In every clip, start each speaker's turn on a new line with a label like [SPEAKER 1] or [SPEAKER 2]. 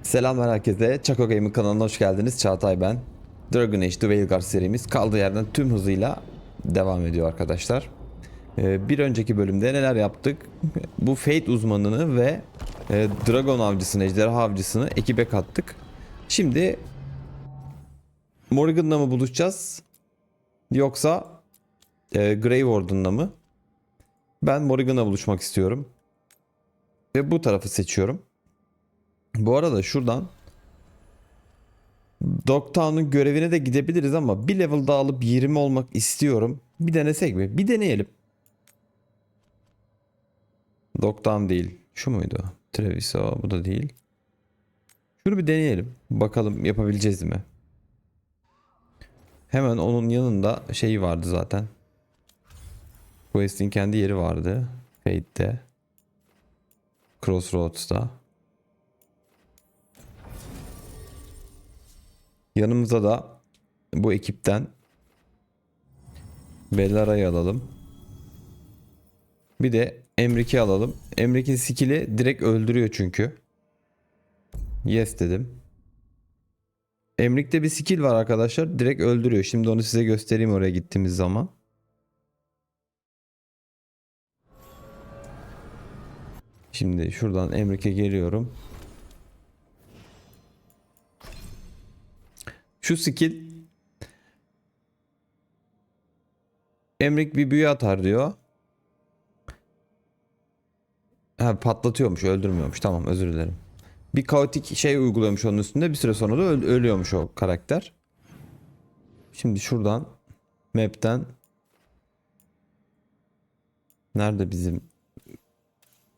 [SPEAKER 1] Selamlar herkese. Çako Gaming kanalına hoş geldiniz. Çağatay ben. Dragon Age The Veilguard serimiz kaldığı yerden tüm hızıyla devam ediyor arkadaşlar. Bir önceki bölümde neler yaptık? Bu Fate uzmanını ve Dragon avcısını, ejderha avcısını ekibe kattık. Şimdi Morrigan'la mı buluşacağız? Yoksa Grey Warden'la mı? Ben Morrigan'la buluşmak istiyorum. Ve bu tarafı seçiyorum. Bu arada şuradan Dogtown'un görevine de gidebiliriz ama bir level daha alıp 20 olmak istiyorum. Bir denesek mi? Bir deneyelim. Dogtown değil. Şu muydu? Travis o. Bu da değil. Şunu bir deneyelim. Bakalım yapabileceğiz mi? Hemen onun yanında şeyi vardı zaten. Quest'in kendi yeri vardı. Fate'de. Crossroads'ta. Yanımıza da bu ekipten Bellara'yı alalım. Bir de Emrik'i alalım. Emrik'in skill'i direkt öldürüyor çünkü. Yes dedim. Emrik'te bir skill var arkadaşlar. Direkt öldürüyor. Şimdi onu size göstereyim oraya gittiğimiz zaman. Şimdi şuradan Emrik'e geliyorum. Şu skill Emrik bir büyü atar diyor. Ha, patlatıyormuş, öldürmüyormuş. Tamam, özür dilerim. Bir kaotik şey uyguluyormuş onun üstünde. Bir süre sonra da ölüyormuş o karakter. Şimdi şuradan map'ten nerede bizim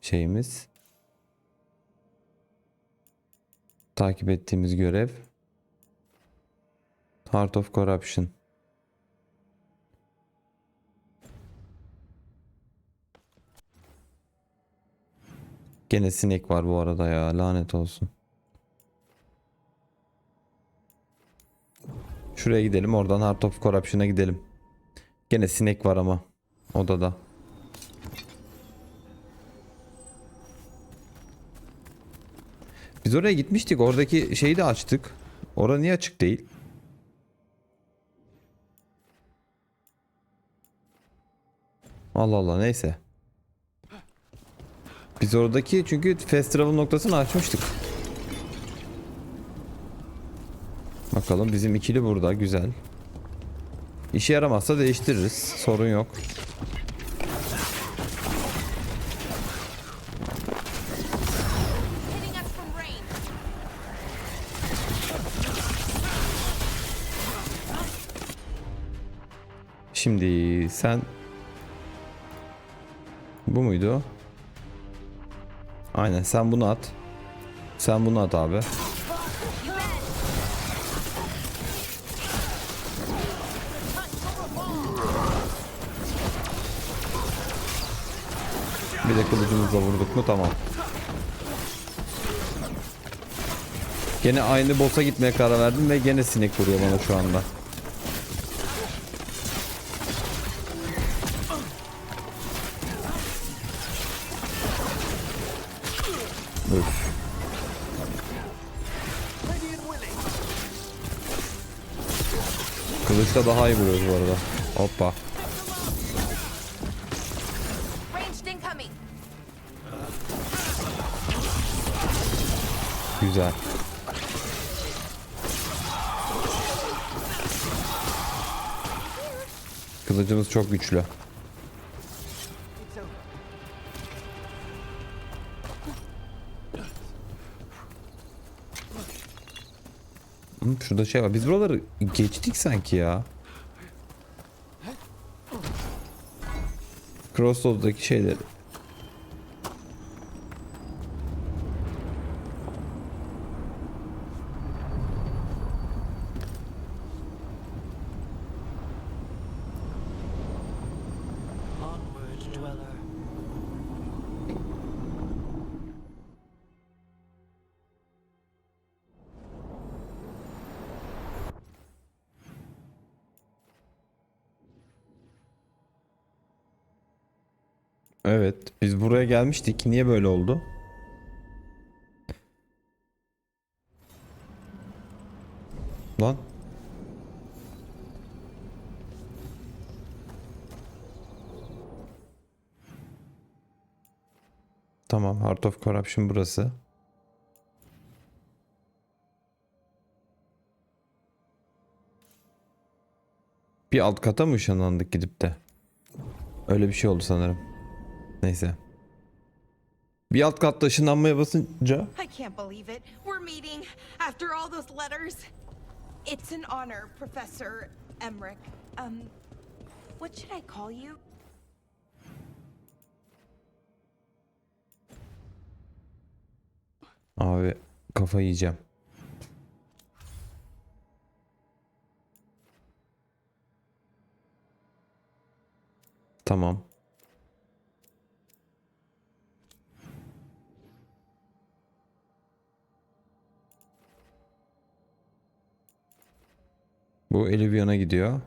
[SPEAKER 1] şeyimiz? Takip ettiğimiz görev. Heart of Corruption. Gene sinek var bu arada ya, lanet olsun. Şuraya gidelim, oradan Heart of Corruption'a gidelim. Gene sinek var ama odada. Biz oraya gitmiştik, oradaki şeyi de açtık. Orada niye açık değil? Allah Allah, neyse. Biz oradaki çünkü fast travel noktasını açmıştık. Bakalım, bizim ikili burada, güzel. İşe yaramazsa değiştiririz, sorun yok. Şimdi sen bu muydu? Aynen, sen bunu at. Sen bunu at abi. Bir de kılıcımızla vurduk mu tamam. Gene aynı boss'a gitmeye karar verdim ve gene sinek vuruyor bana şu anda. Öf. Kılıçla daha iyi vuruyoruz bu arada. Hoppa. Güzel. Kılıcımız çok güçlü. Şurada şey var. Biz buraları geçtik sanki ya. Crossroads'daki şeyleri. Evet, biz buraya gelmiştik. Niye böyle oldu? Lan. Tamam, Heart of Corruption burası. Bir alt kata mı ışınlandık gidip de? Öyle bir şey oldu sanırım. Neyse. Bir alt katta ışınlanmaya basınca...
[SPEAKER 2] I can't believe it. We're meeting after all those letters. It's an honor, Professor Emmerich. What should I call you?
[SPEAKER 1] Abi kafayı yiyeceğim. Tamam. Bu Elivion'a gidiyor.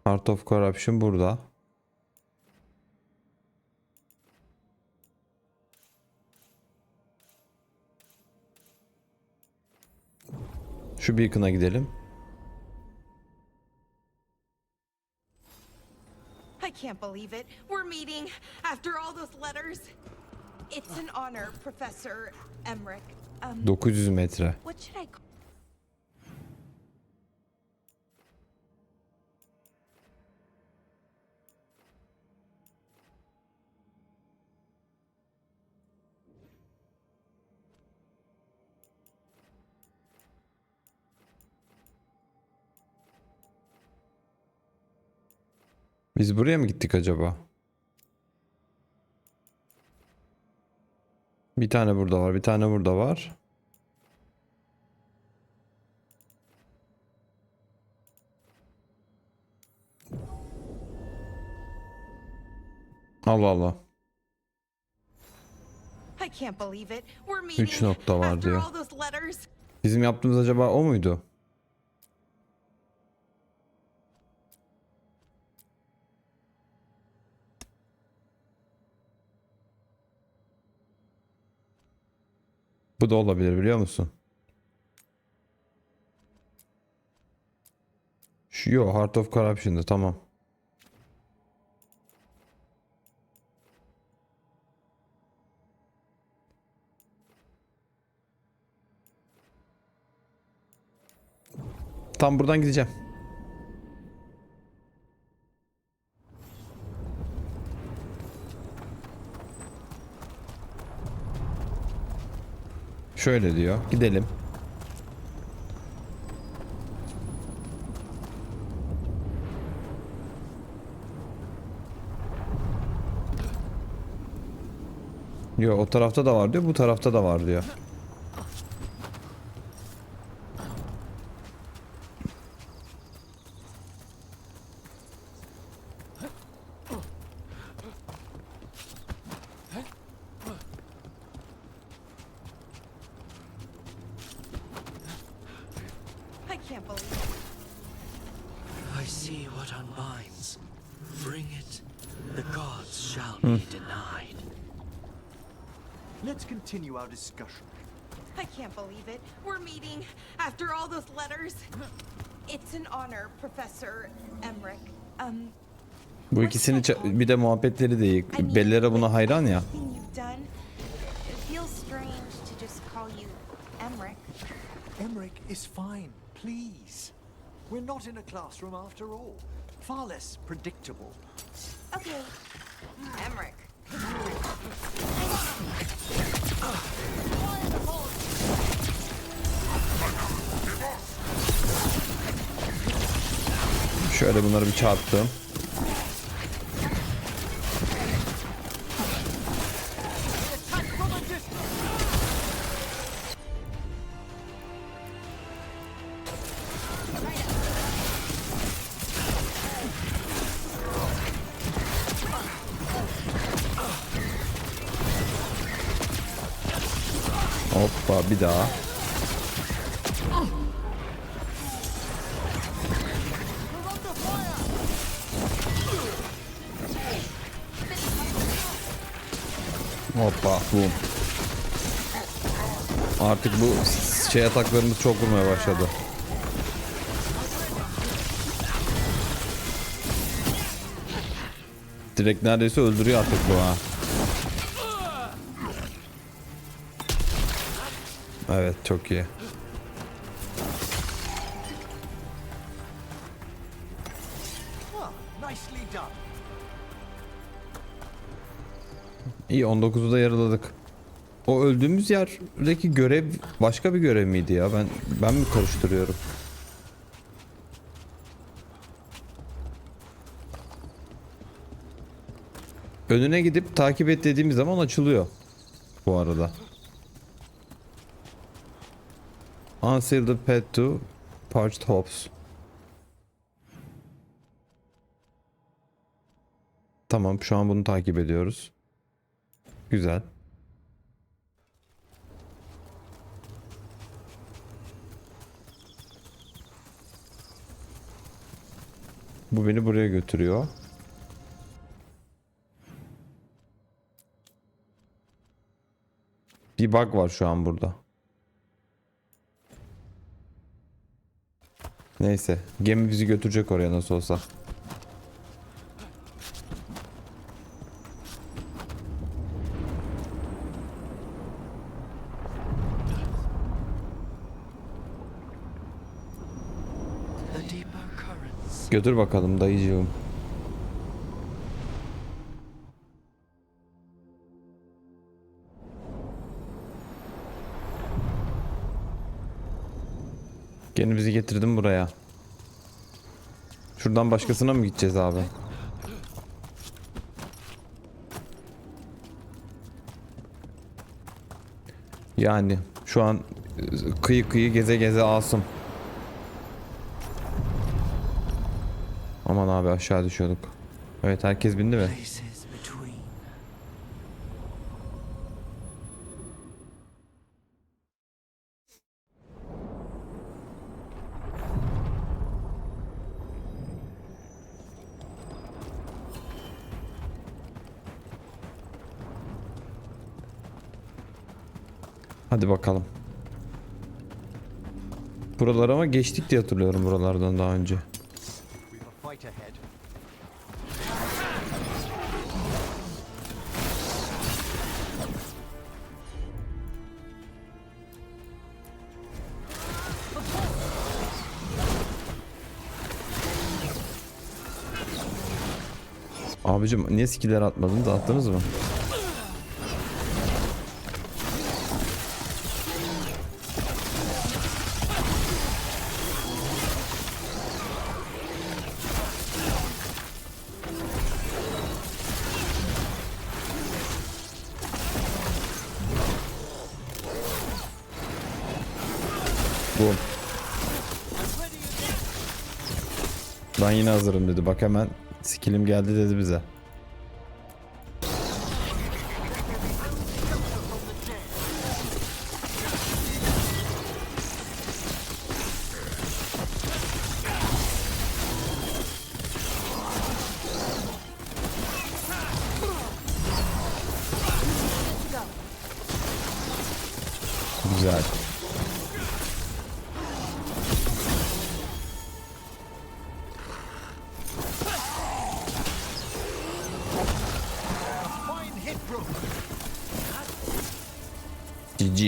[SPEAKER 1] Heart of Corruption burada. Şu Beacon'a gidelim.
[SPEAKER 2] I can't believe it. We're meeting after all those letters. It's an honor, Professor Emmerich.
[SPEAKER 1] 900 metre.
[SPEAKER 2] What should I call?
[SPEAKER 1] Biz buraya mı gittik acaba? Bir tane burada var, bir tane burada var. Allah Allah.
[SPEAKER 2] I can't believe it. We're meeting
[SPEAKER 1] 3 nokta var
[SPEAKER 2] after
[SPEAKER 1] diyor.
[SPEAKER 2] all those letters.
[SPEAKER 1] Bizim yaptığımız acaba o muydu? Bu da olabilir, biliyor musun? Yo, Heart of Corruption'da, tamam. Tam buradan gideceğim. Şöyle diyor. Gidelim. Yo, o tarafta da var diyor, bu tarafta da var diyor.
[SPEAKER 2] I can't believe it.
[SPEAKER 3] I see what unbinds. Bring it. The gods shall be denied.
[SPEAKER 4] Let's continue our discussion.
[SPEAKER 2] I can't believe it. We're meeting after all those letters. It's an honor, Professor Emmerich.
[SPEAKER 1] Bu ikisini bir de muhabbetleri de iyi. Bellera buna hayran ya.
[SPEAKER 2] Everything you've done, it feels strange to just call you Emmerich.
[SPEAKER 4] Emmerich is fine, please. We're not in a classroom after all. Far less predictable.
[SPEAKER 2] Okay, Emmerich.
[SPEAKER 1] Şöyle bunları bir çarptım. Hoppa, bir daha. Hoppa, boom. Artık bu şey ataklarımız çok vurmaya başladı. Direkt neredeyse öldürüyor artık bu ha. Evet, çok iyi.
[SPEAKER 4] Ah, nicely done.
[SPEAKER 1] İyi, 19'u da yaraladık. O öldüğümüz yerdeki görev başka bir görev miydi ya? Ben mi karıştırıyorum? Önüne gidip takip et dediğimiz zaman açılıyor. Bu arada. Unseal the pet to parched hops. Tamam, şu an bunu takip ediyoruz. Güzel. Bu beni buraya götürüyor. Bir bug var şu an burada. Neyse, gemi bizi götürecek oraya nasıl olsa.
[SPEAKER 3] The deeper currents.
[SPEAKER 1] Götür bakalım dayıcığım. Gene bizi getirdin buraya. Şuradan başkasına mı gideceğiz abi? Yani şu an kıyı kıyı geze geze Asım. Aman abi, aşağı düşüyorduk. Evet, herkes bindi mi?
[SPEAKER 3] Places between.
[SPEAKER 1] Hadi bakalım. Buralar ama geçtik diye hatırlıyorum, buralardan daha önce.
[SPEAKER 4] We've a fight ahead.
[SPEAKER 1] Abicim niye skiller atmadınız? Attınız mı? Boom. Ben yine hazırım dedi. Bak hemen skillim geldi dedi bize. Güzel.
[SPEAKER 4] Fine hit, bro.
[SPEAKER 1] GG.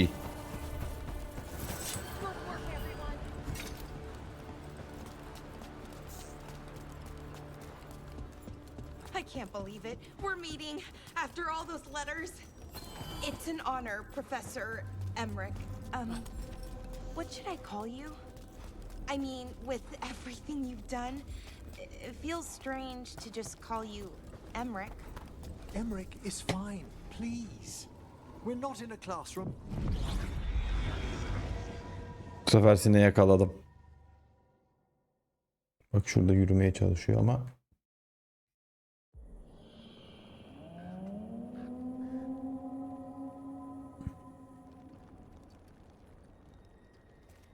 [SPEAKER 2] I can't believe it. We're meeting after all those letters. It's an honor, Professor Emmerich. What should I call you? I mean, with everything you've done, it feels strange to just call you Emmerich.
[SPEAKER 4] Emmerich is fine, please. We're not in a classroom.
[SPEAKER 1] Bu sefer seni yakaladım. Bak şurada yürümeye çalışıyor ama.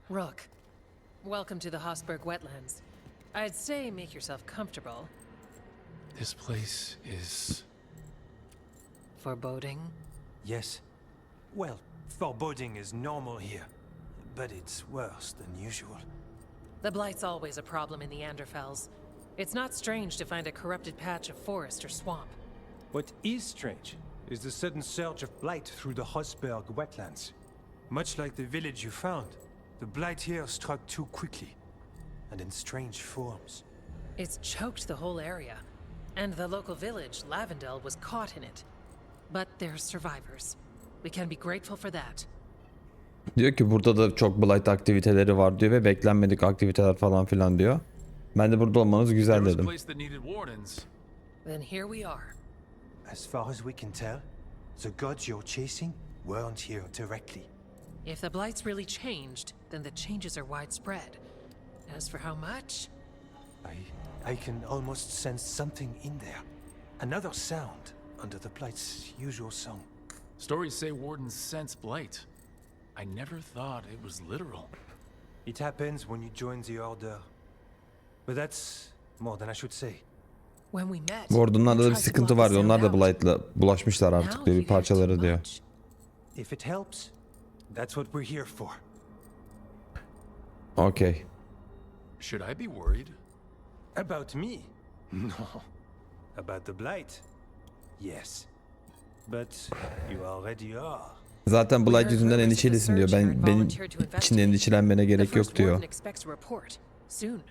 [SPEAKER 5] Rook, welcome to the Hosberg wetlands. I'd say make yourself comfortable.
[SPEAKER 6] This place is...
[SPEAKER 5] Foreboding?
[SPEAKER 7] Yes. Well, foreboding is normal here, but it's worse than usual.
[SPEAKER 5] The Blight's always a problem in the Anderfels. It's not strange to find a corrupted patch of forest or swamp.
[SPEAKER 7] What is strange is the sudden surge of blight through the Hosberg wetlands. Much like the village you found, the blight here struck too quickly, and in strange forms.
[SPEAKER 5] It's choked the whole area, and the local village, Lavendel, was caught in it. But they're survivors. We can be grateful for that.
[SPEAKER 1] Diyor ki burada da çok blight aktiviteleri var diyor ve beklenmedik aktiviteler falan filan diyor. Ben de burada olmanız güzel
[SPEAKER 6] There was a
[SPEAKER 1] dedim.
[SPEAKER 6] place that needed wardens.
[SPEAKER 5] Then here we are.
[SPEAKER 7] As far as we can tell, the gods you're chasing weren't here directly.
[SPEAKER 5] If the blight's really changed, then the changes are widespread. As for how much?
[SPEAKER 7] I can almost sense something in there. Another sound under the blight's usual song.
[SPEAKER 6] Stories say wardens sense blight. I never thought it was literal.
[SPEAKER 7] It happens when you join the order. But that's more than I should say.
[SPEAKER 5] When we met,
[SPEAKER 1] Warden'larda da
[SPEAKER 5] we
[SPEAKER 1] bir
[SPEAKER 5] tried to
[SPEAKER 1] sıkıntı
[SPEAKER 5] block
[SPEAKER 1] var
[SPEAKER 5] the
[SPEAKER 1] diyor. Onlar da
[SPEAKER 5] sound out.
[SPEAKER 1] blight'la bulaşmışlar artık
[SPEAKER 5] Now
[SPEAKER 1] diyor,
[SPEAKER 5] you
[SPEAKER 1] bir
[SPEAKER 5] hear
[SPEAKER 1] parçaları
[SPEAKER 5] too
[SPEAKER 1] diyor.
[SPEAKER 5] much.
[SPEAKER 7] If it helps, that's what we're here for.
[SPEAKER 1] Okey.
[SPEAKER 6] Should I be worried?
[SPEAKER 7] About me? No. About the blight? Yes. But you already are.
[SPEAKER 1] Zaten blight yüzünden endişelisin diyor. Benim için endişelenmene
[SPEAKER 5] The
[SPEAKER 1] gerek yok
[SPEAKER 5] first
[SPEAKER 1] diyor.
[SPEAKER 5] warden expects a report soon.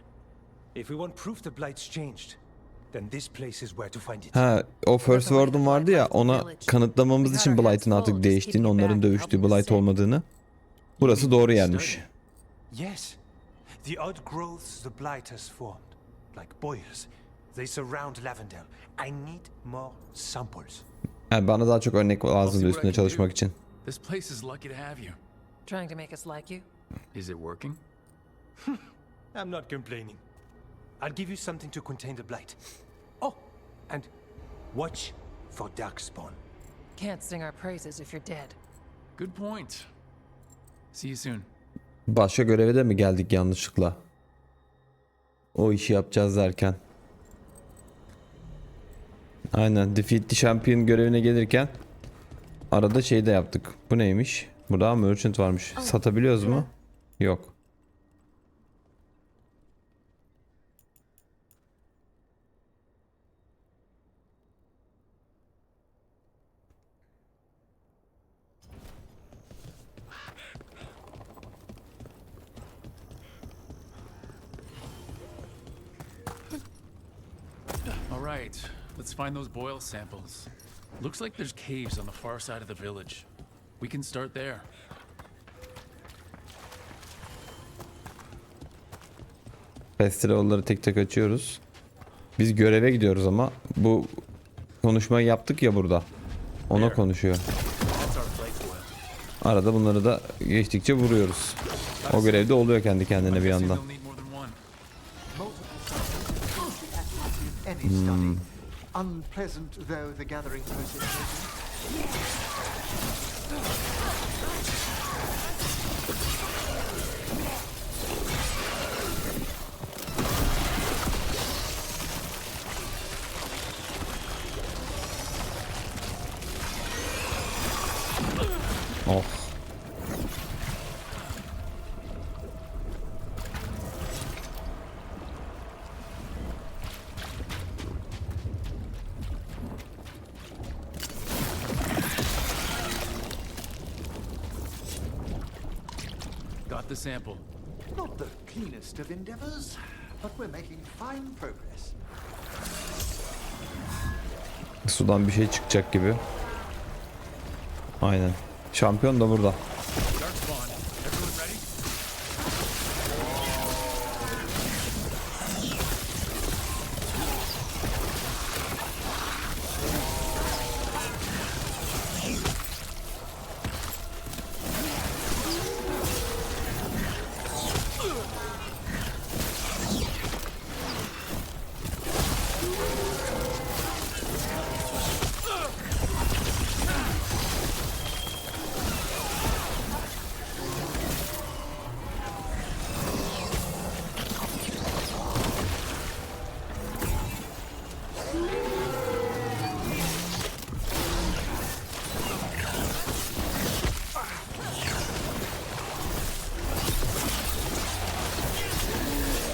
[SPEAKER 7] If we want proof the blight's changed, then this place is where to find it.
[SPEAKER 1] Ha, o First Warden vardı ya, ona kanıtlamamız için Blight'ın artık değiştiğini, onların dövüştüğü Blight olmadığını. Burası doğru yermiş.
[SPEAKER 7] Yes. The outgrowths the blight has formed, like boils. They surround Lavendel. I need more samples.
[SPEAKER 1] Yani bana daha çok örnek lazım diyor üstünde çalışmak için.
[SPEAKER 6] This place is lucky to have you.
[SPEAKER 5] Trying to make us like you?
[SPEAKER 6] Is it working?
[SPEAKER 7] I'm not complaining. I'll give you something to contain the blight. Oh, and watch for Darkspawn.
[SPEAKER 5] Can't sing our praises if you're dead.
[SPEAKER 6] Good point. See you soon.
[SPEAKER 1] Başka göreve de mi geldik yanlışlıkla? O işi yapacağız derken. Aynen, Defeat the Champion görevine gelirken arada şey de yaptık. Bu neymiş? Burada merchant varmış. Satabiliyoruz mu? Yok.
[SPEAKER 6] All right, let's find those boil samples. Looks like there's caves on the far side of the village. We can start there.
[SPEAKER 1] Festivalları tek tek açıyoruz. Biz göreve gidiyoruz ama bu konuşmayı yaptık ya burada. Ona konuşuyor.
[SPEAKER 6] That's our blight boil.
[SPEAKER 1] Arada bunları da geçtikçe vuruyoruz. O görevde oluyor kendi kendine bir yandan.
[SPEAKER 6] They'll need more than one.
[SPEAKER 4] Any study, unpleasant though the gathering process is.
[SPEAKER 1] Oh.
[SPEAKER 6] Got the sample.
[SPEAKER 4] Not the cleanest of endeavors, but we're making fine progress.
[SPEAKER 1] Sudan bir şey çıkacak gibi. Aynen. Şampiyon da burada.
[SPEAKER 6] Darkspawn. Everyone ready?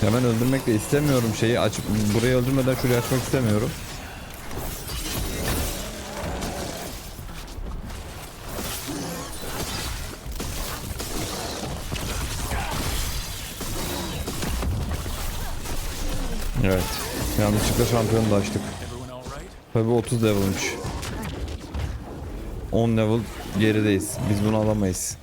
[SPEAKER 1] Hemen öldürmek de istemiyorum şeyi açıp burayı öldürmeden şurayı açmak istemiyorum. Evet. Yanlışlıkla şampiyonu da açtık. Tabii 30 level'mış. 10 level gerideyiz. Biz bunu alamayız.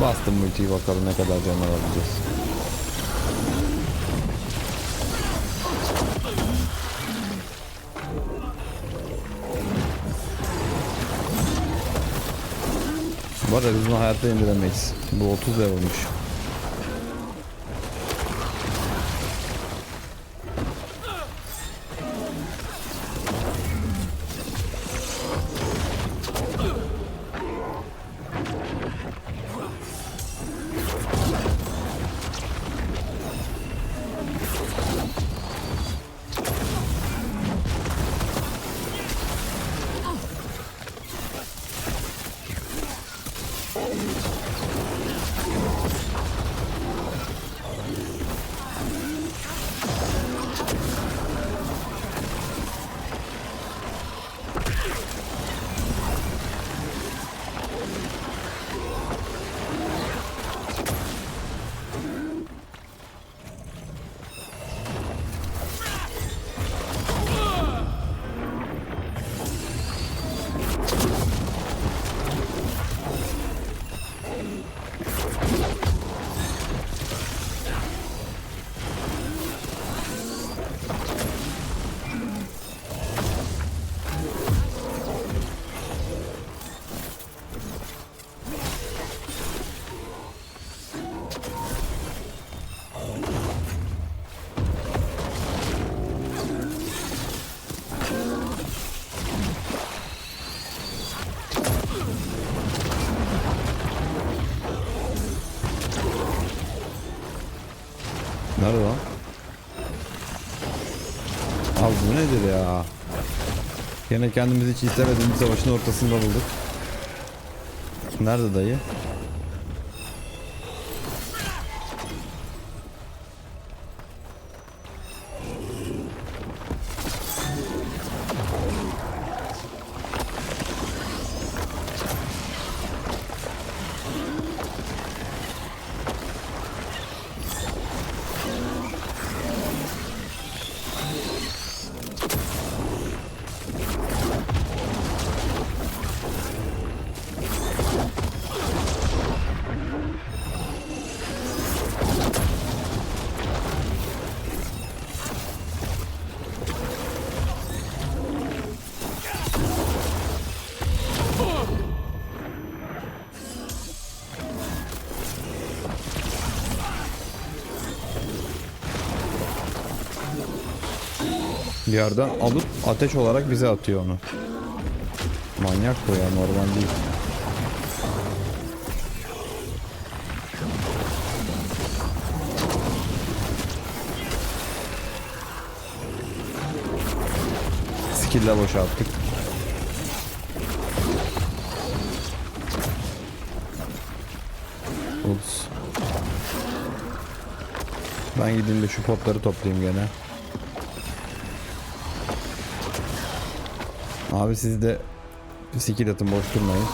[SPEAKER 1] Bastım multiyi, bakalım ne kadar canlı alabileceğiz. Bu arada biz bunu hayatta indiremeyiz. Bu 30 level'mış. Nerede lan? Abi bu nedir ya? Yine kendimizi hiç istemediğimiz savaşın ortasında bulduk. Nerede dayı? Bir yerden alıp ateş olarak bize atıyor onu. Manyak bu ya, normal değil. Skill'le boşalttık. Ups. Ben gideyim de şu potları toplayayım gene. Abi siz de skill atın, boş durmayın.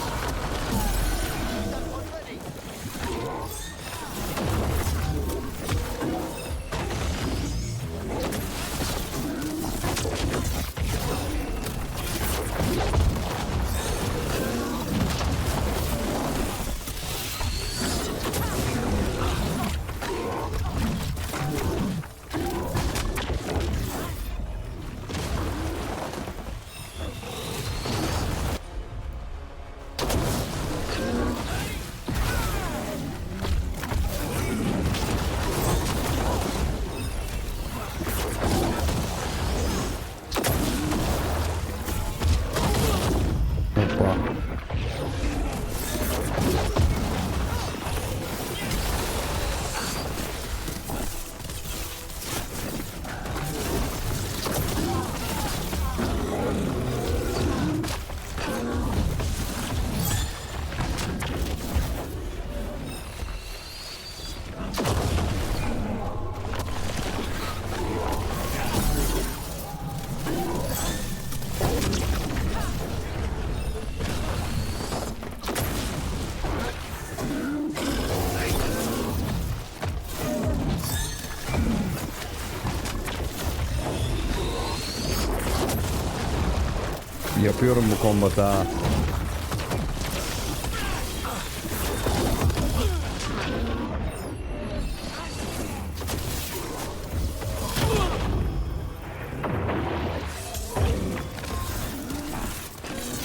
[SPEAKER 1] Yapıyorum bu kombatı ha.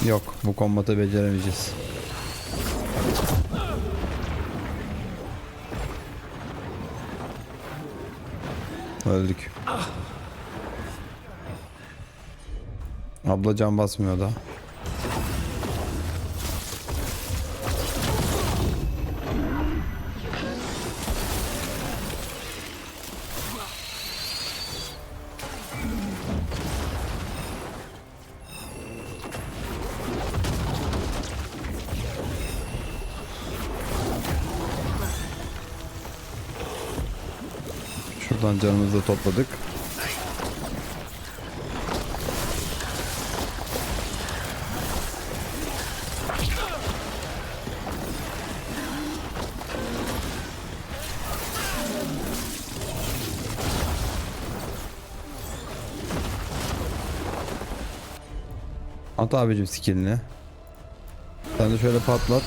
[SPEAKER 1] Yok, bu kombatı beceremeyeceğiz. Öldük. Abla can basmıyor da. Şuradan canımızı da topladık. At abicim skillini. Sen de şöyle patlat.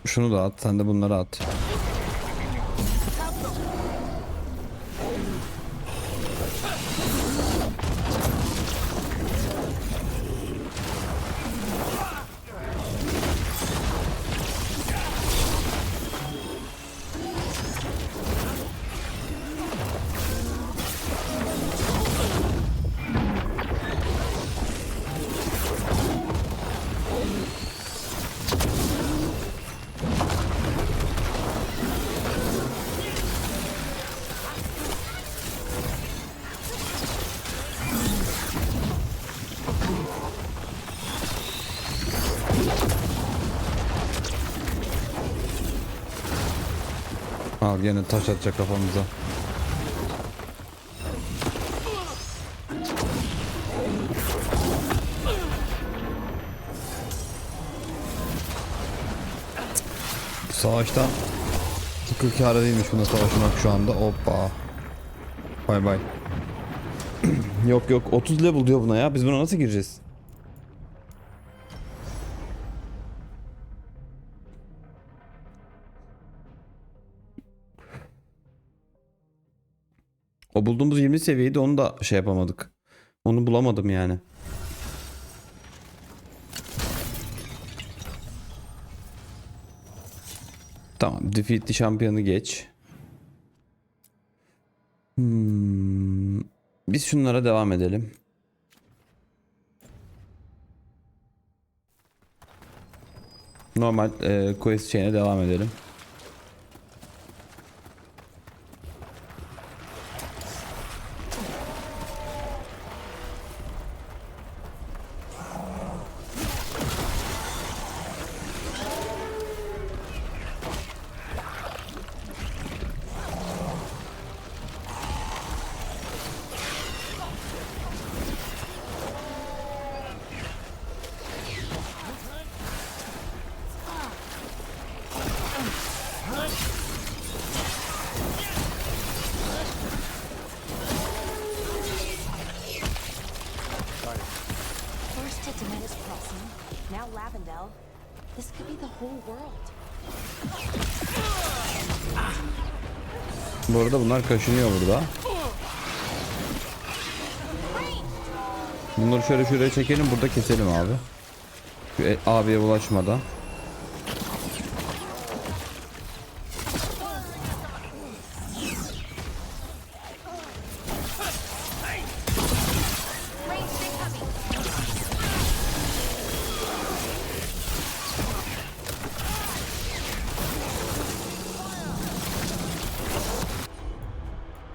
[SPEAKER 1] Şunu da at, sen de bunları at. Al gene taş atacak kafamıza. Bu savaştan akıl kârı değilmiş buna savaşmak şu anda. Hoppa. Bay bay. Yok yok 30 level diyor buna ya. Biz buna nasıl gireceğiz? O bulduğumuz 20 seviyeydi, onu da şey yapamadık. Onu bulamadım yani. Tamam, defeatli şampiyonu geç. Biz şunlara devam edelim. Normal quest şeyine devam edelim.
[SPEAKER 8] Now Lavendel. This could be the whole world.
[SPEAKER 1] Bu arada bunlar kaşınıyor burada. Bunları şöyle şuraya çekelim, burada keselim abi. Şu abiye bulaşmadan.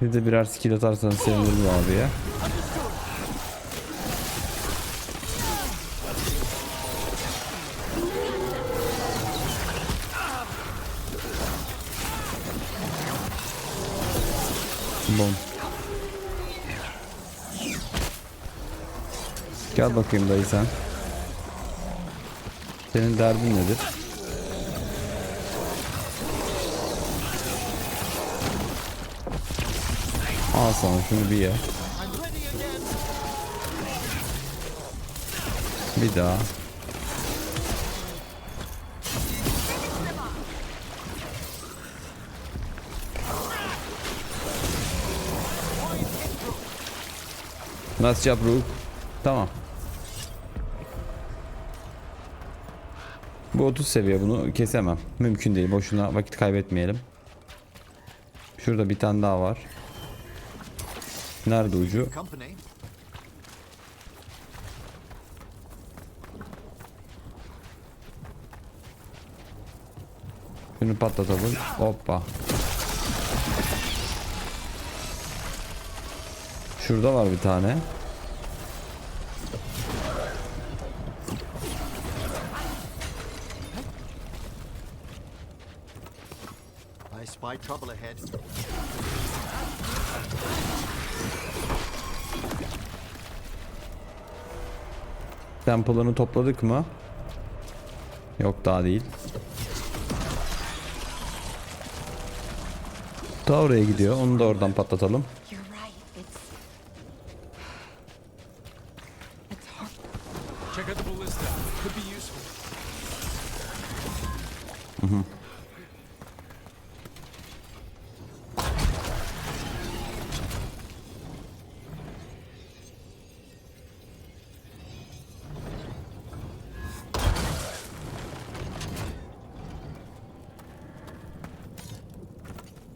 [SPEAKER 1] Bir de birer skill atarsanız sevinirim abiye. Bom. Gel bakayım dayı sen. Senin derdin nedir? Al sana şunu bir ye. Bir daha. Nasıl yap Ruh? Tamam. Bu 30 seviye, bunu kesemem. Mümkün değil. Boşuna vakit kaybetmeyelim. Şurada bir tane daha var. Nerede ucu? Şunu patlatalım. Hoppa. Şurada var bir tane.
[SPEAKER 4] I spy trouble ahead.
[SPEAKER 1] Sample'ını topladık mı? Yok, daha değil. Ta oraya gidiyor. Onu da oradan patlatalım.
[SPEAKER 2] You're right. It's hard.
[SPEAKER 6] Check out the ballista. Could be useful.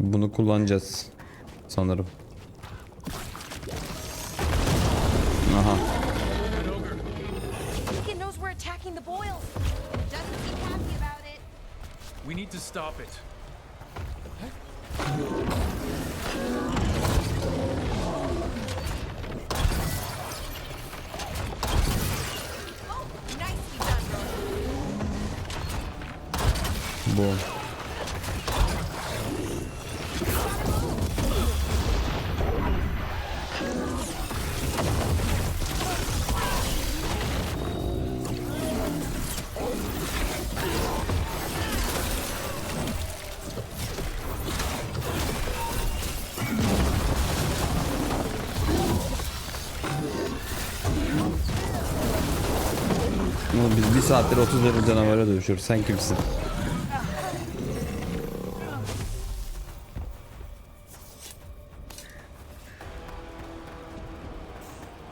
[SPEAKER 1] Bunu kullanacağız sanırım. Aha.
[SPEAKER 2] Deacon knows we're attacking the boils. Doesn't seem happy about it.
[SPEAKER 6] We need to stop it.
[SPEAKER 2] Oh, nicely done, Roland.
[SPEAKER 1] Bu. Biz bir saattir 30 level canavara dövüşüyoruz. Sen kimsin?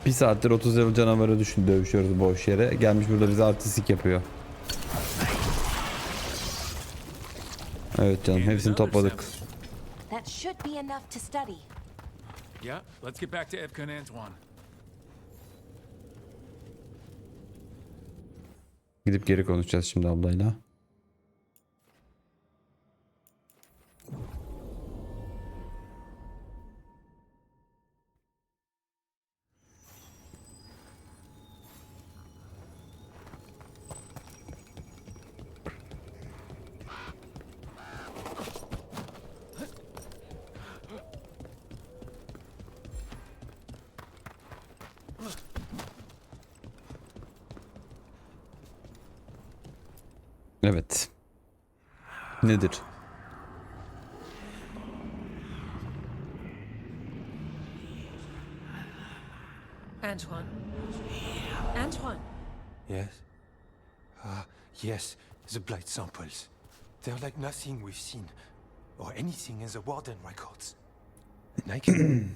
[SPEAKER 1] Bir saattir 30 level canavara dövüşüyoruz boş yere. Gelmiş burada bize artistik yapıyor. Evet canım, hepsini topladık.
[SPEAKER 8] That should be enough to study.
[SPEAKER 6] Yeah, let's get back to Evka and Antoine.
[SPEAKER 1] Gidip geri konuşacağız şimdi ablayla. Evet. Nedir?
[SPEAKER 5] Antoine. Antoine.
[SPEAKER 7] Yes? Yes, the blight samples. They're like nothing we've seen, or anything in the Warden records. And I can...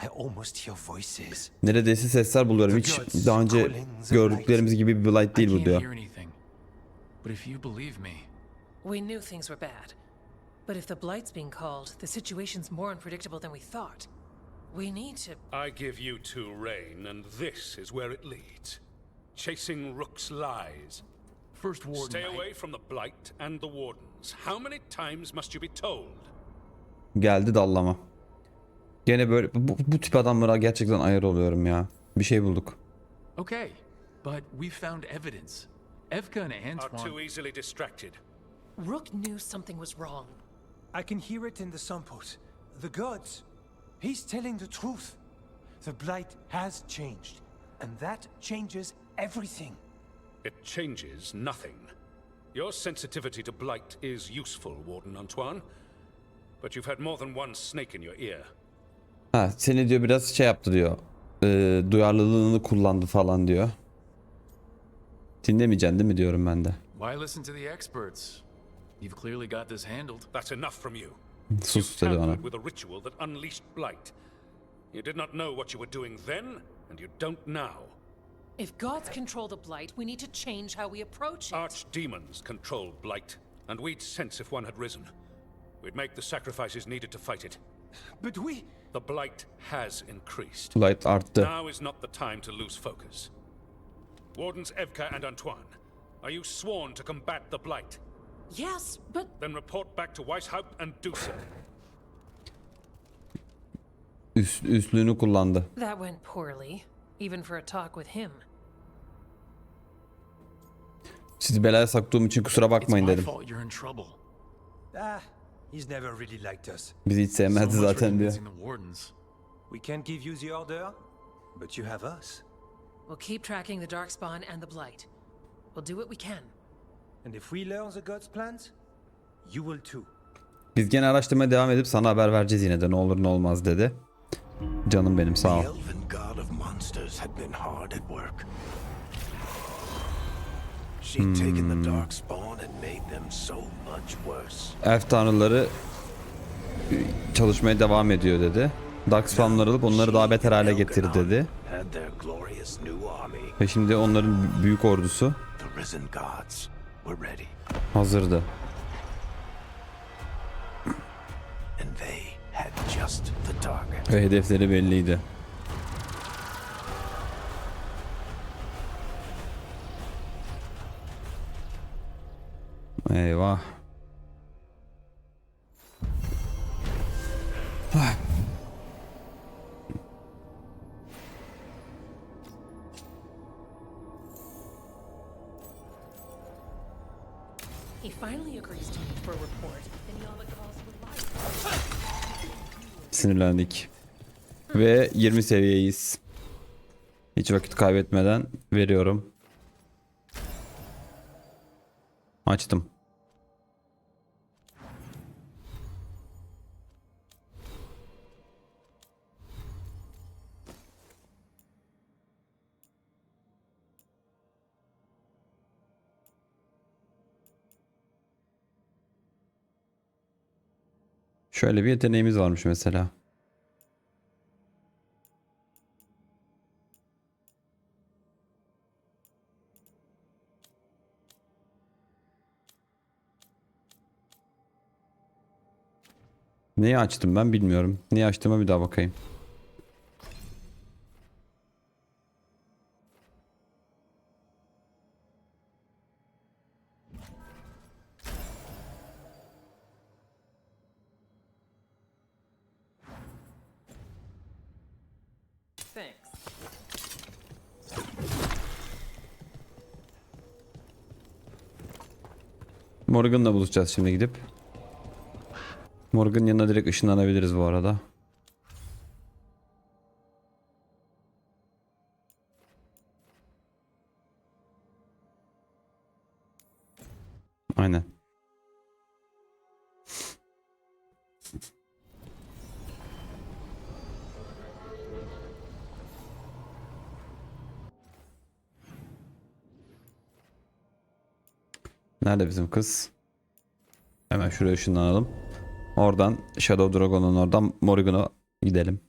[SPEAKER 7] I almost hear voices.
[SPEAKER 1] Neredeyse sesler buluyorum. Hiç daha önce gördüklerimiz gibi bir blight değil bu diyor.
[SPEAKER 6] But if you believe me,
[SPEAKER 5] We knew things were bad. But if the Blight's being called, the situation's more unpredictable than we thought. We need to...
[SPEAKER 9] I give you two reign, and this is where it leads. Chasing Rook's lies.
[SPEAKER 6] First Warden,
[SPEAKER 9] Stay away from the Blight and the Wardens. How many times must you be told?
[SPEAKER 1] Geldi dallama. Gene böyle bu tip adamlara gerçekten ayar oluyorum ya. Bir şey bulduk.
[SPEAKER 6] Okay, but we found evidence. Evka and
[SPEAKER 9] Are
[SPEAKER 6] Antoine...
[SPEAKER 9] too easily distracted.
[SPEAKER 5] Rook knew something was wrong.
[SPEAKER 7] I can hear it in the samples. The gods. He's telling the truth. The blight has changed, and that changes everything.
[SPEAKER 9] It changes nothing. Your sensitivity to blight is useful, Warden Antoine. But you've had more than one snake in your ear.
[SPEAKER 1] Ha, seni diyor biraz şey yaptı diyor. Duyarlılığını kullandı falan diyor. Dinlemeyeceksin değil mi diyorum ben de.
[SPEAKER 6] Why listen to the experts? You've clearly got this handled.
[SPEAKER 9] That's enough from you.
[SPEAKER 1] Sus dedi bana.
[SPEAKER 9] Tampered with a ritual that unleashed blight. You did not know what you were doing then, and you don't now.
[SPEAKER 5] If gods control the blight, we need to change how we approach it.
[SPEAKER 9] Archdemons control blight, and we'd sense if one had risen. We'd make the sacrifices needed to fight it.
[SPEAKER 7] But we...
[SPEAKER 9] The blight has increased.
[SPEAKER 1] Light arttı.
[SPEAKER 9] Now is not the time to lose focus. Wardens Evka and Antoine, are you sworn to combat the blight?
[SPEAKER 5] Yes, but
[SPEAKER 9] Then report back to Weishaupt and do so.
[SPEAKER 1] Üstlüğünü kullandı.
[SPEAKER 5] that went poorly, even for a talk with him.
[SPEAKER 1] Sizi belaya saktığım için kusura
[SPEAKER 6] It's
[SPEAKER 1] bakmayın
[SPEAKER 6] my
[SPEAKER 1] dedim.
[SPEAKER 6] fault you're in trouble.
[SPEAKER 7] He's never really liked us.
[SPEAKER 1] Bizi hiç sevmezdi
[SPEAKER 6] So much for
[SPEAKER 1] zaten diyor.
[SPEAKER 6] convincing the wardens.
[SPEAKER 7] We can't give you the order, but you have us.
[SPEAKER 5] We'll keep tracking the Darkspawn and the Blight. We'll do what we can.
[SPEAKER 7] And if we learn the gods' plans, you will too.
[SPEAKER 1] Biz gene araştırmaya devam edip sana haber vereceğiz yine de ne olur ne olmaz dedi. Canım benim sağ ol.
[SPEAKER 10] The elven god of monsters had been hard at work. She'd taken the darkspawn and made them so much worse.
[SPEAKER 1] Elf tanrıları çalışmaya devam ediyor dedi. Darkspawn'ları alıp onları daha beter hale getirdi dedi.
[SPEAKER 10] Had their glorious new army.
[SPEAKER 1] Ve şimdi onların büyük ordusu
[SPEAKER 10] The risen gods were ready,
[SPEAKER 1] hazırdı.
[SPEAKER 10] and they had just the target.
[SPEAKER 1] Ve hedefleri belliydi. Eyvah.
[SPEAKER 5] He finally agrees to meet for a report. Then all the calls would lie.
[SPEAKER 1] Sinirlendik. Ve 20 seviyeyiz. Hiç vakit kaybetmeden veriyorum. Açtım. Şöyle bir yeteneğimiz varmış mesela. Neyi açtım ben bilmiyorum. Neyi açtığıma bir daha bakayım.
[SPEAKER 5] Thanks.
[SPEAKER 1] Morgan'la buluşacağız şimdi gidip. Morgan'ın yanına direkt ışınlanabiliriz bu arada. Aynen. Nerede bizim kız? Hemen şuraya ışınlanalım. Oradan Shadow Dragon'un oradan Morgan'a gidelim.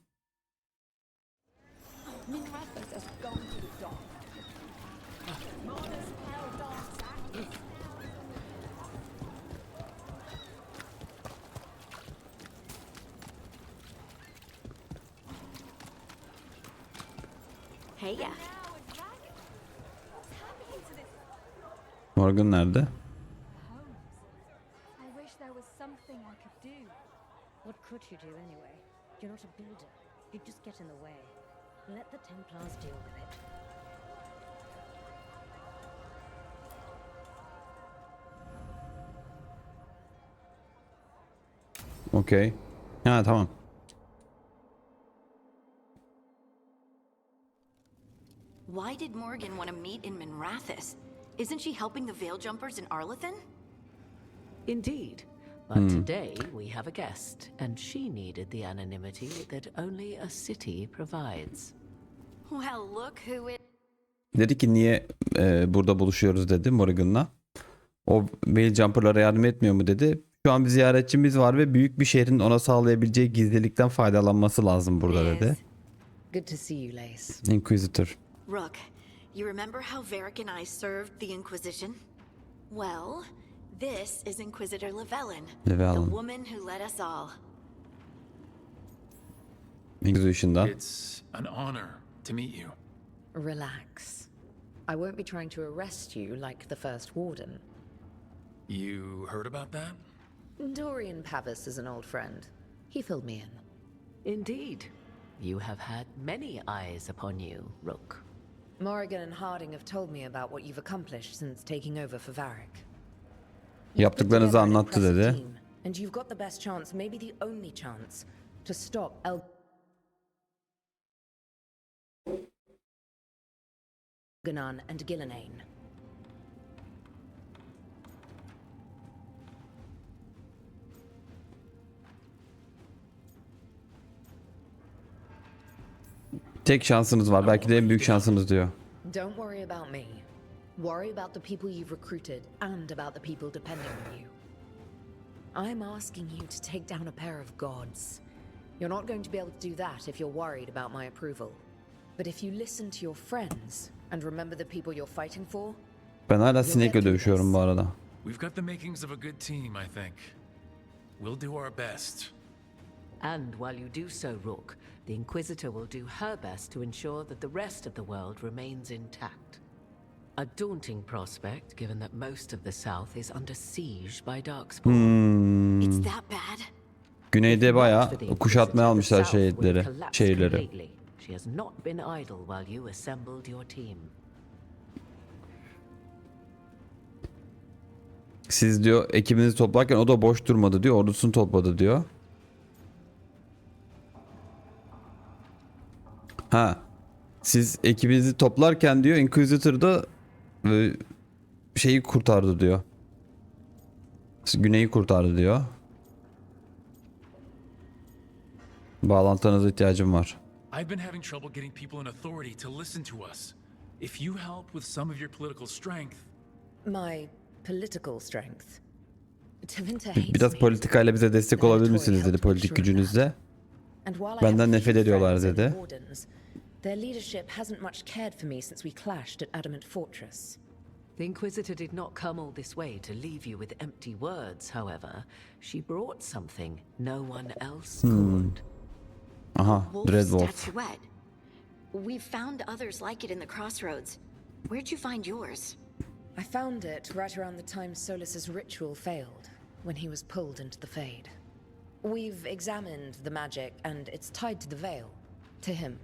[SPEAKER 8] Hey, yeah.
[SPEAKER 1] Morgan nerede?
[SPEAKER 11] I wish there was something I could do.
[SPEAKER 8] What could you do anyway? You're not a builder. You just get in the way. Let the Templars deal with it.
[SPEAKER 1] Okey. Ha tamam.
[SPEAKER 11] Why did Morgan want to meet in Minrathous? Isn't she helping the Veil Jumpers in Arlathan?
[SPEAKER 12] Indeed. But today we have a guest, and she needed the anonymity that only a city provides.
[SPEAKER 11] Well, look who it...
[SPEAKER 1] Dedi ki niye burada buluşuyoruz dedi Morrigan'la. O Veil Jumper'lara yardım etmiyor mu dedi. Şu an bir ziyaretçimiz var ve büyük bir şehrin ona sağlayabileceği gizlilikten faydalanması lazım burada dedi.
[SPEAKER 5] Good to see you, Lace.
[SPEAKER 1] Inquisitor.
[SPEAKER 11] Rook, you remember how Varric and I served the Inquisition? Well, this is Inquisitor Llewellyn, the woman who led us all.
[SPEAKER 1] Inquisition'dan.
[SPEAKER 6] It's an honor to meet you.
[SPEAKER 5] Relax. I won't be trying to arrest you like the first warden.
[SPEAKER 6] You heard about that?
[SPEAKER 5] Dorian Pavis is an old friend. He filled me in.
[SPEAKER 12] Indeed. You have had many eyes upon you, Rook.
[SPEAKER 5] Morrigan and Harding have told me about what you've accomplished since taking over for Varric.
[SPEAKER 1] Yaptıklarınızı anlattı dedi.
[SPEAKER 5] And you've got the best chance, maybe the only chance, to stop Elganon and Gillenane.
[SPEAKER 1] Tek şansınız var. Belki de en büyük şansınız diyor.
[SPEAKER 5] Don't worry about me. Worry about the people you've recruited and about the people depending on you. I'm asking you to take down a pair of gods. You're not going to be able to do that if you're worried about my approval. But if you listen to your friends and remember the people you're fighting for,
[SPEAKER 1] ben hala sinekle dövüşüyorum bu arada.
[SPEAKER 6] We've got the makings of a good team, I think. We'll do our best.
[SPEAKER 12] And while you do so, Rook, the Inquisitor will do her best to ensure that the rest of the world remains intact. A daunting prospect, given that most of the South is under siege by Darkspawn.
[SPEAKER 11] It's that bad?
[SPEAKER 1] Güneyde bayağı kuşatmaya almışlar şehirleri.
[SPEAKER 12] She has not been idle while you assembled your team.
[SPEAKER 1] Siz diyor ekibinizi toplarken o da boş durmadı diyor. Ordusunu topladı diyor. Ha. Siz ekibinizi toplarken diyor Inquisitor da şeyi kurtardı diyor. Güneyi kurtardı diyor. Bağlantınıza ihtiyacım var.
[SPEAKER 6] I've been having trouble getting people in authority to listen to us. If you help with some of your political strength.
[SPEAKER 5] My political strength.
[SPEAKER 1] Biraz politikayla bize destek olabilir misiniz dedi politik gücünüzle. Benden nefret ediyorlar dedi.
[SPEAKER 5] Their leadership hasn't much cared for me since we clashed at Adamant Fortress.
[SPEAKER 12] The Inquisitor did not come all this way to leave you with empty words, however. She brought something no one else could.
[SPEAKER 1] Aha, Dreadwolf.
[SPEAKER 11] Statuette. We've found others like it in the crossroads. Where'd you find yours?
[SPEAKER 5] I found it right around the time Solus's ritual failed, when he was pulled into the Fade. We've examined the magic and it's tied to the Veil, to him.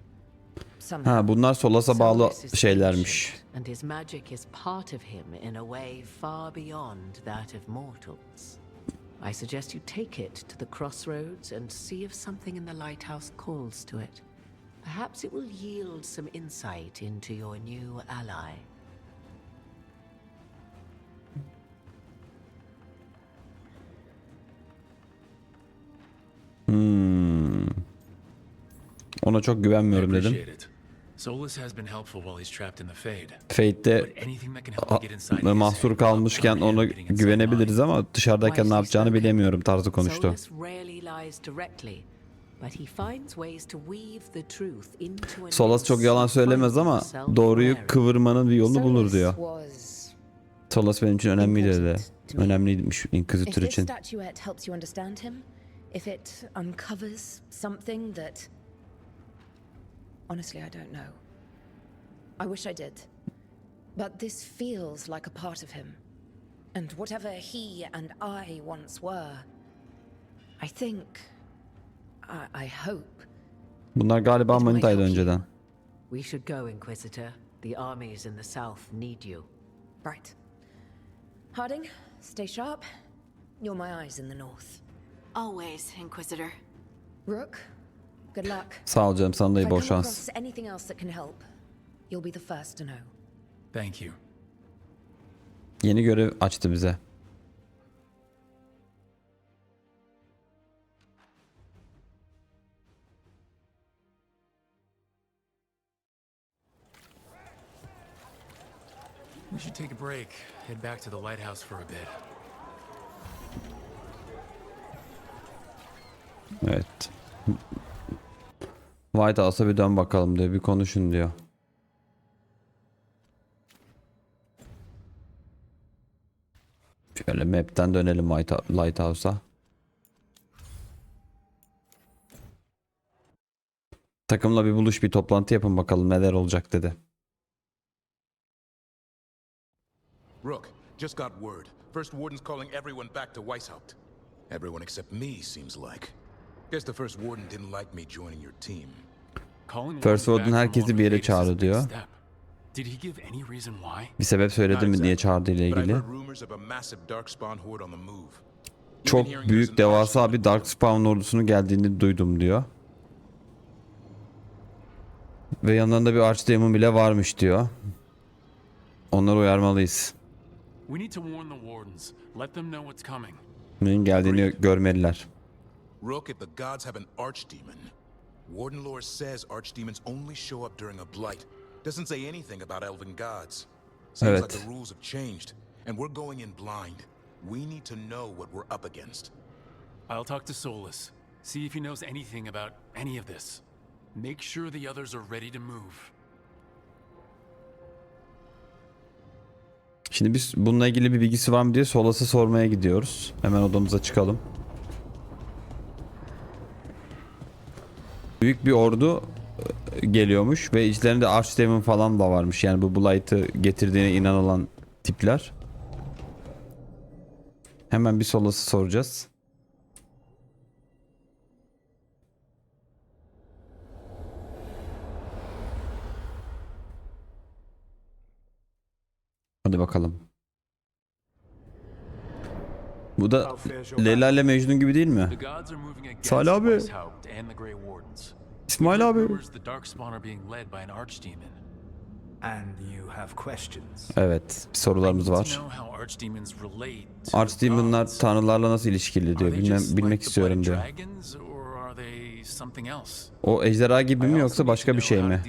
[SPEAKER 1] Ha, bunlar Solas'a bağlı şeylermiş.
[SPEAKER 12] And his magic is part of him in a way far beyond that of mortals. I suggest you take it to the crossroads and see if something in the lighthouse calls to it. Perhaps it will yield some insight into your new ally.
[SPEAKER 1] Ona çok güvenmiyorum dedim.
[SPEAKER 6] Solus has been helpful while he's trapped in the Fade.
[SPEAKER 1] Fade'de mahsur kalmışken ona güvenebiliriz ama dışarıdayken ne yapacağını bilemiyorum tarzı konuştu. Solas çok yalan söylemez ama doğruyu kıvırmanın bir yolunu bulur diyor. Solas benim için önemliydi dedi. Önemliymiş Inquisitor için.
[SPEAKER 5] Honestly, I don't know. I wish I did. But this feels like a part of him. And whatever he and I once were, I hope.
[SPEAKER 1] Bunlar galiba manitaydı önceden.
[SPEAKER 12] We should go, Inquisitor. The armies in the south need you.
[SPEAKER 5] Right. Harding, stay sharp. You're my eyes in the north.
[SPEAKER 11] Always, Inquisitor.
[SPEAKER 5] Rook, good luck.
[SPEAKER 1] Sağ ol canım, sana da
[SPEAKER 5] If
[SPEAKER 1] iyi
[SPEAKER 5] I
[SPEAKER 1] bol
[SPEAKER 5] come
[SPEAKER 1] şans.
[SPEAKER 5] across anything else that can help, you'll be the first to know.
[SPEAKER 6] Thank you.
[SPEAKER 1] Yeni görev açtı bize.
[SPEAKER 6] We should take a break. Head back to the lighthouse for a bit.
[SPEAKER 1] Evet. White House'a bir dön bakalım diyor. Bir konuşun diyor. Şöyle map'ten dönelim Lighthouse'a. Takımla bir buluş, bir toplantı yapın bakalım neler olacak dedi.
[SPEAKER 10] Rook, just got word. First Warden's calling everyone back to Weishaupt. Everyone except me, seems like. Guess the First Warden didn't like me joining your team.
[SPEAKER 1] First Warden herkesi bir yere çağırdı diyor.
[SPEAKER 6] Did he give any reason why?
[SPEAKER 1] Bir sebep söyledi mi diye çağırdı ile ilgili. Çok büyük, devasa bir Darkspawn ordusunun geldiğini duydum diyor. Ve yanlarında bir Archdemon bile varmış diyor. Onları uyarmalıyız.
[SPEAKER 6] We need to warn the wardens. Let them know what's coming.
[SPEAKER 1] Neyin geldiğini görmeliler.
[SPEAKER 10] Rook, if the gods have an archdemon, Warden lore says archdemons only show up during a blight. Doesn't say anything about elven gods. Seems like the rules have changed, and we're going in blind. We need to know what we're up against.
[SPEAKER 6] I'll talk to Solus. See if he knows anything about any of this. Make sure the others are ready to move.
[SPEAKER 1] Şimdi biz bununla ilgili bir bilgisi var mı diye Solas'a sormaya gidiyoruz. Hemen odamıza çıkalım. Büyük bir ordu geliyormuş ve içlerinde Archdemon falan da varmış. Yani bu Blight'ı getirdiğine inanılan tipler. Hemen bir Solas'ı soracağız. Hadi bakalım. Bu da Leyla ile Mecnun gibi değil mi? Salih abi. İsmail abi. Evet, sorularımız var. Archdemon'lar tanrılarla nasıl ilişkili diyor. Bilmek istiyorum diyor. O ejderha gibi mi yoksa başka bir şey mi?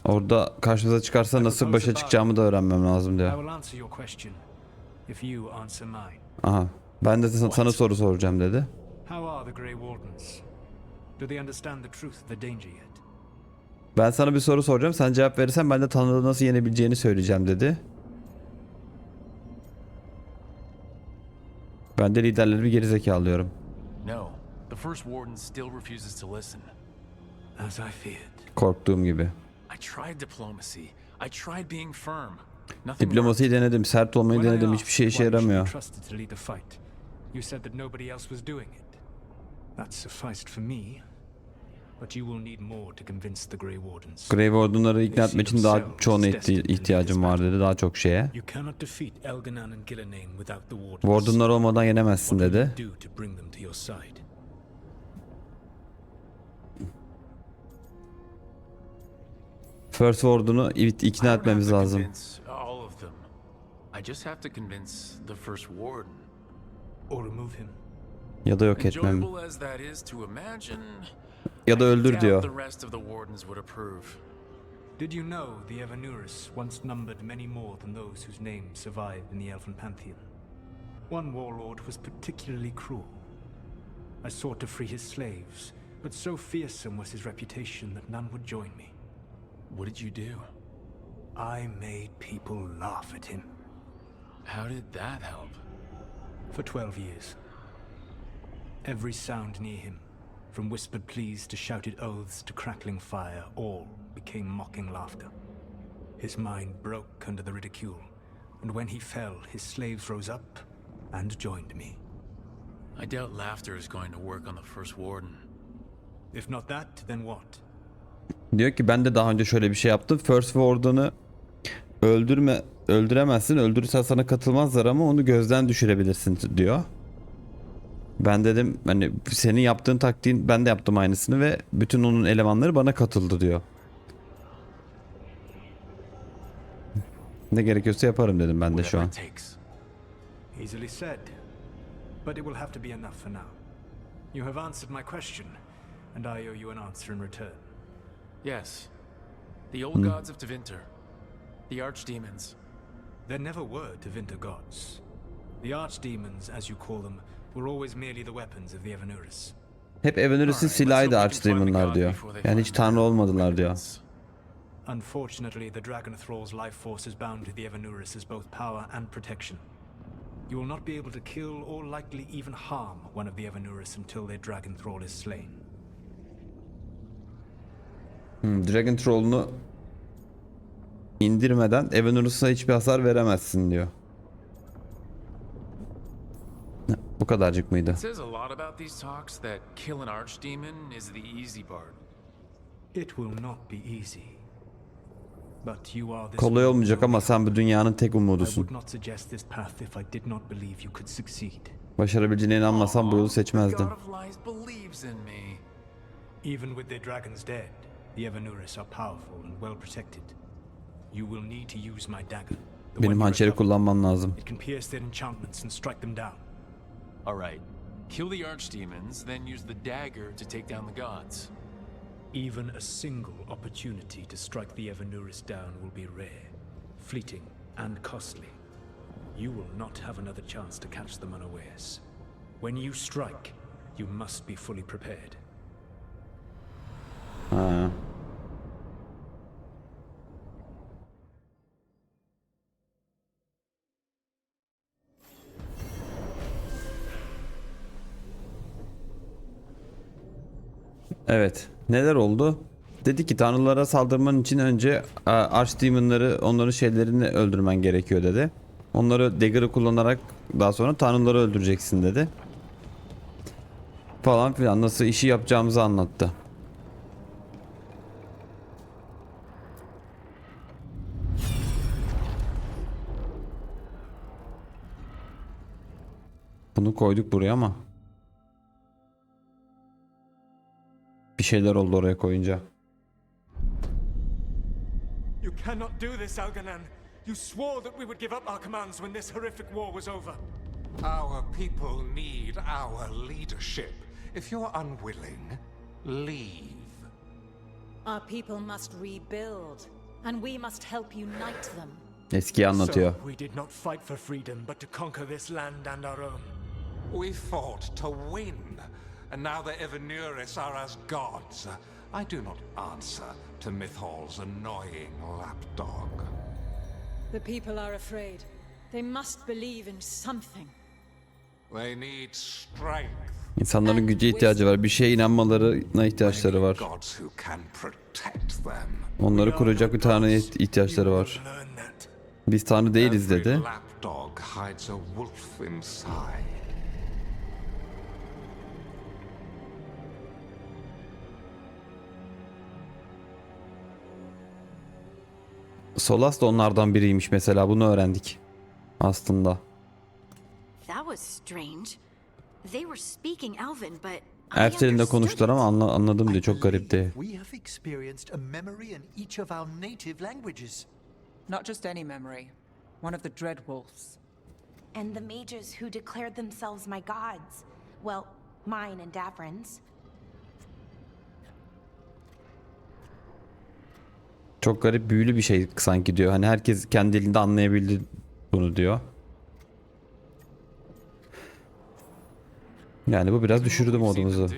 [SPEAKER 1] Orada karşımıza çıkarsa nasıl başa çıkacağımı da öğrenmem lazım diyor. Aha, ben de sana soru soracağım dedi. Ben sana bir soru soracağım. Sen cevap verirsen ben de Tanrı'yı nasıl yenebileceğini söyleyeceğim dedi. Ben de liderleri bir gerizekalı alıyorum. Korktuğum gibi. Diplomasiyi denedim, sert olmayı denedim. Hiçbir şey işe yaramıyor. Grey Warden'ları ikna etmek için daha çoğuna ihtiyacım var dedi, daha çok şeye. Warden'lar olmadan yenemezsin dedi. First Warden'u ikna etmemiz lazım. Ya da yok etmem. Ya da öldür diyor.
[SPEAKER 7] Did you know the Evanurus once numbered many more than those whose names survive in the Elven Pantheon? One warlord was particularly cruel. I sought to free his slaves, but so fearsome was his reputation that none would join me.
[SPEAKER 6] What did you do?
[SPEAKER 7] I made people laugh at him.
[SPEAKER 6] How did that help?
[SPEAKER 7] For 12 years. Every sound near him, from whispered pleas to shouted oaths to crackling fire, all became mocking laughter. His mind broke under the ridicule, and when he fell, his slaves rose up and joined me.
[SPEAKER 6] I doubt laughter is going to work on the first warden.
[SPEAKER 7] If not that, then what?
[SPEAKER 1] Diyor ki ben de daha önce şöyle bir şey yaptım. First Warden'ı öldüremezsin. Öldürürsen sana katılmazlar ama onu gözden düşürebilirsin diyor. Ben dedim hani senin yaptığın taktiğin ben de yaptım aynısını ve bütün onun elemanları bana katıldı diyor. Ne gerekiyorsa yaparım dedim ben de şu an.
[SPEAKER 7] Easily said, but it will have to be enough for now. You have answered my question, and I owe you an answer in return.
[SPEAKER 6] Yes. The old gods of Tevinter. The archdemons.
[SPEAKER 7] There never were Tevinter gods. The archdemons, as you call them, were always merely the weapons of the Evanurus.
[SPEAKER 1] Hep Evanurus'un silahıydı archdemonlar diyor. Yani hiç tanrı olmadılar diyor.
[SPEAKER 7] Unfortunately, the Dragon Thrall's life force is bound to the Evanurus as both power and protection. You will not be able to kill or likely even harm one of the Evanurus until their Dragon Thrall is slain.
[SPEAKER 1] Dragon Thrall'unu indirmeden Evanurus'a hiçbir hasar veremezsin diyor. Bu kadarcık mıydı?
[SPEAKER 6] It says a lot about these talks that kill an archdemon is the easy part.
[SPEAKER 7] It will not be easy. But you are this
[SPEAKER 1] Kolay olmayacak ama sen bu dünyanın tek umudusun. Başarabileceğine inanmasam bu yolu seçmezdim.
[SPEAKER 7] Even with their dragons dead, the Evanurus are powerful and well protected. You will need to use my dagger.
[SPEAKER 1] Benim hançeri kullanmam lazım.
[SPEAKER 7] It can pierce their enchantments and strike them down.
[SPEAKER 6] All right. Kill the archdemons, then use the dagger to take down the gods.
[SPEAKER 7] Even a single opportunity to strike the Evanurus down will be rare, fleeting, and costly. You will not have another chance to catch them unawares. When you strike, you must be fully prepared.
[SPEAKER 1] Evet. Neler oldu? Dedi ki tanrılara saldırman için önce archdemonları, onların şeylerini öldürmen gerekiyor dedi. Onları dagger'ı kullanarak daha sonra tanrıları öldüreceksin dedi. Falan filan nasıl işi yapacağımızı anlattı. Bunu koyduk buraya ama bir şeyler oldu oraya koyunca.
[SPEAKER 7] You cannot do this, Algernon. You swore that we would give up our commands when this horrific war was over.
[SPEAKER 13] Our people need our leadership. If you're unwilling, leave.
[SPEAKER 8] Our people must rebuild, and we must help unite them.
[SPEAKER 1] Eskiyi anlatıyor.
[SPEAKER 7] So we did not fight for freedom, but to conquer this land and our own.
[SPEAKER 13] We fought to win, and now the Evanurus are as gods. I do not answer to Mythal's annoying lapdog.
[SPEAKER 8] The people are afraid. They must believe in something.
[SPEAKER 13] They need strength.
[SPEAKER 1] İnsanların güce ihtiyacı var. Bir şeye inanmalarına ihtiyaçları var. Onları koruyacak bir tanrıya ihtiyaçları var. Biz tanrı değiliz dedi. Solas da onlardan biriymiş mesela, bunu öğrendik aslında.
[SPEAKER 11] That was strange. They were speaking Elven, but
[SPEAKER 1] Elf dilinde konuştular ama anladım diyor, çok garipti.
[SPEAKER 4] We have experienced a memory in each of our native languages.
[SPEAKER 14] Not just any memory. One of the Dreadwolves.
[SPEAKER 2] And the mages who declared themselves my gods. Well, mine and Davrin's.
[SPEAKER 1] Çok garip, büyülü bir şey sanki diyor. Hani herkes kendi dilinde anlayabildi bunu diyor. Yani bu biraz düşürdü modumuzu.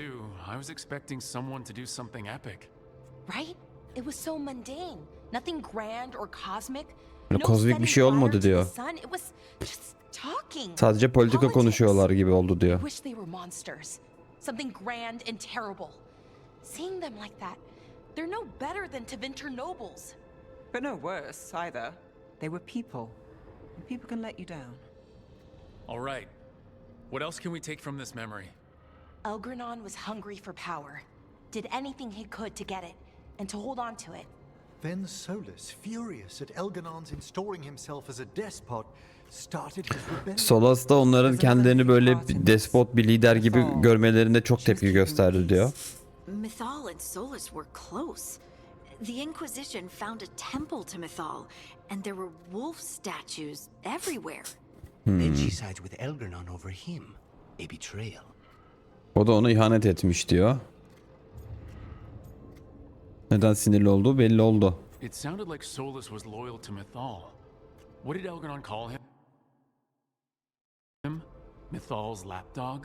[SPEAKER 2] Right? It was so mundane. Nothing grand or cosmic.
[SPEAKER 1] Kozmik bir şey olmadı diyor. Sadece politika konuşuyorlar gibi oldu diyor.
[SPEAKER 2] Wish they were monsters. Something grand and terrible. Seeing them like that, they're no better than Tevinter nobles.
[SPEAKER 14] But no worse either. They were people. And people can let you down.
[SPEAKER 6] All right. What else can we take from this memory?
[SPEAKER 2] Elgranon was hungry for power, did anything he could to get it, and to hold on to it.
[SPEAKER 4] Then Solus, furious at Elganon's installing himself as a despot, started his rebellion.
[SPEAKER 1] Solas da onların kendilerini böyle bir despot, bir lider gibi görmelerinde çok tepki gösterdi diyor.
[SPEAKER 11] Mythal and Solus were close. The Inquisition found a temple to Mythal, and there were wolf statues everywhere.
[SPEAKER 3] Then she sides with Elgranon over him. A betrayal.
[SPEAKER 1] O da ona ihanet etmiş diyor. Neden sinirli olduğu belli oldu.
[SPEAKER 6] It sounded like Solus was loyal to Mythal. What did Elgranon call him? Mythal's lapdog?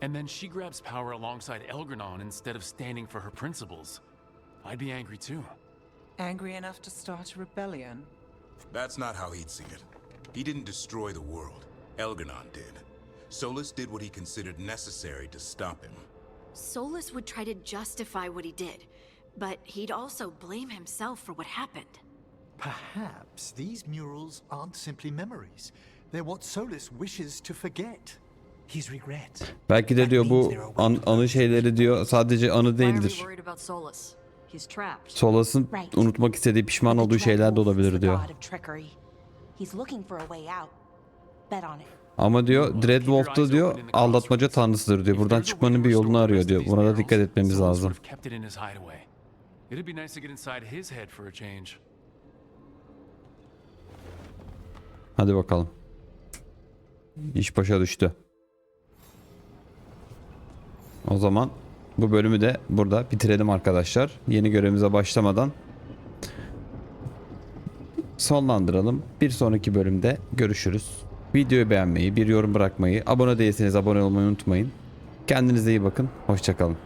[SPEAKER 6] And then she grabs power alongside Elgranon instead of standing for her principles. I'd be angry too.
[SPEAKER 14] Angry enough to start a rebellion?
[SPEAKER 10] That's not how he'd see it. He didn't destroy the world. Elganon did. Solus did what he considered necessary to stop him.
[SPEAKER 11] Solus would try to justify what he did, but he'd also blame himself for what happened.
[SPEAKER 4] Perhaps these murals aren't simply memories. They're what Solus wishes to forget.
[SPEAKER 3] His regret.
[SPEAKER 1] Belki de diyor bu anı şeyleri diyor sadece anı değildir. Solas'ın unutmak istediği, pişman olduğu şeyler de olabilir diyor. Ama diyor Dreadwolf'ta diyor aldatmaca tanrısıdır diyor. Buradan çıkmanın bir yolunu arıyor diyor. Buna da dikkat etmemiz lazım. Hadi bakalım. İş başa düştü. O zaman bu bölümü de burada bitirelim arkadaşlar. Yeni görevimize başlamadan sonlandıralım. Bir sonraki bölümde görüşürüz. Videoyu beğenmeyi, bir yorum bırakmayı, abone değilseniz abone olmayı unutmayın. Kendinize iyi bakın. Hoşça kalın.